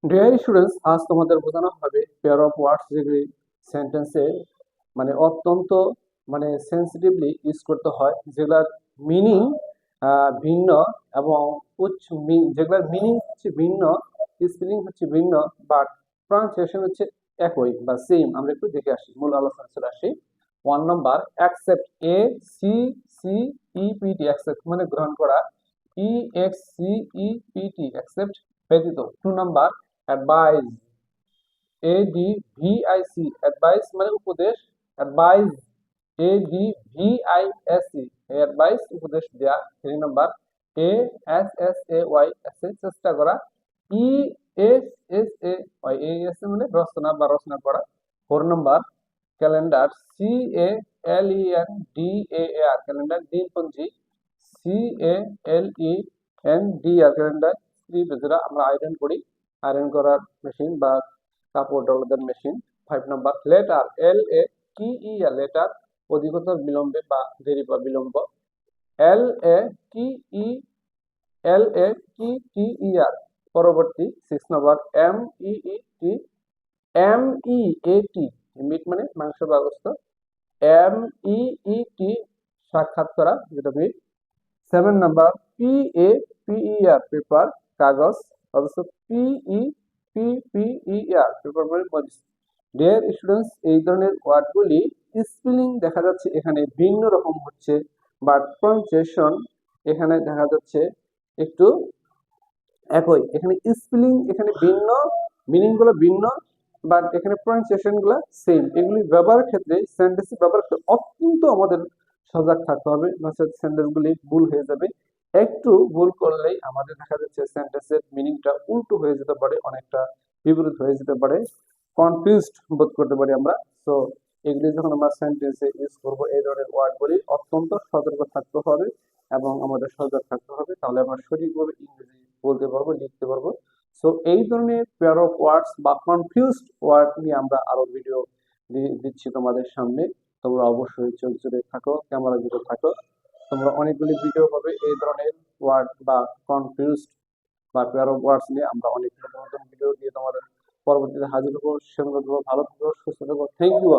Dear students, আজ তোমাদের বোঝানো হবে পেয়ার অফ ওয়ার্ডস যেগুলি সেন্টেন্সে অত্যন্ত সেন্সিটিভলি ইউজ করতে হয়, যেগুলার মিনিং ভিন্ন এবং যেগুলার মিনিং হচ্ছে ভিন্ন, স্পেলিং হচ্ছে ভিন্ন, বাট প্রনাউন্সিয়েশন হচ্ছে একই বা সেম। আমরা একটু দেখে আসি, মূল আলোচনা চলে আসি। 1 নম্বর, অ্যাকসেপ্ট, ACCEPT, অ্যাকসেপ্ট মানে গ্রহণ করা, EXCEPT অ্যাকসেপ্ট ব্যতীত। 2 নম্বর, অ্যাডভাইস, ADVIC অ্যাডভাইস মানে উপদেশ, অ্যাডভাইস, ADVISE অ্যাডভাইস উপদেশ দেয়া। 3 নম্বর, ASSAY চেষ্টা করা, ESSAY মানে রচনা বা রচনা করা। 4 নম্বর, ক্যালেন্ডার, CALENDAR ক্যালেন্ডার, দিনপঞ্জি, CALENDR ক্যালেন্ডার, যেটা আমরা আয়রন করি, আয়রন করার মেশিন বা কাপড় ডলার মেশিন। 5 নম্বর, লেটার, LATER লেটার, অধিকতর বিলম্বে বা দেরি বা বিলম্ব, LATER পরবর্তী। 6 নম্বর, MEET মিট মানে মাংস বা গোস্ত, MEET সাক্ষাৎ করা, যেটা মিট। 7 নম্বর, PAPER পেপার কাগজ, অথচ PEPPER পেপার মানে মরিচ। ডিয়ার স্টুডেন্টস, এই ধরনের ওয়ার্ডগুলি স্পেলিং দেখা যাচ্ছে এখানে ভিন্ন রকম হচ্ছে, বাট প্রনাউন্সিয়েশন এখানে দেখা যাচ্ছে একটু একই। এখানে স্পেলিং এখানে ভিন্ন, মিনিং গুলো ভিন্ন, বাট এখানে প্রনাউন্সিয়েশন গুলো সেম। এগুলি ব্যবহারের ক্ষেত্রে, সেন্টেন্স ব্যবহার করতে অত্যন্ত আমাদের সজাগ থাকতে হবে, নচেত সেন্টেন্স গুলি ভুল হয়ে যাবে। একটু ভুল করলেই আমাদের দেখা যাচ্ছে সেন্টেন্সের মিনিংটা উল্টো হয়ে যেতে পারে, অনেকটা বিপরীত হয়ে যেতে পারে, কনফিউজড বোধ করতে পারি আমরা। তো এগুলি যখন আমরা সেন্টেন্সে ইউজ করবো, এই ধরনের ওয়ার্ডগুলি অত্যন্ত সতর্ক থাকতে হবে এবং আমাদের সজাগ থাকতে হবে, তাহলে আমরা সঠিকভাবে ইংরেজি বলতে পারবো, লিখতে পারবো। সো এই ধরনের পেয়ার অফ ওয়ার্ডস বা কনফিউজড ওয়ার্ড নিয়ে আমরা আরো ভিডিও দিচ্ছি তোমাদের সামনে। তোমরা অবশ্যই চলতে থাকো, ক্যামেরা দিকে থাকো। তোমরা অনেকগুলি ভিডিও পাবে এই ধরনের ওয়ার্ড বা কনফিউজড বা পেয়ার অফ ওয়ার্ডস নিয়ে। আমরা অনেক নতুন নতুন ভিডিও দিয়ে তোমাদের পরবর্তীতে হাজির হবো। সে ভালো থাকো, সুস্থ থাকো। Thank you.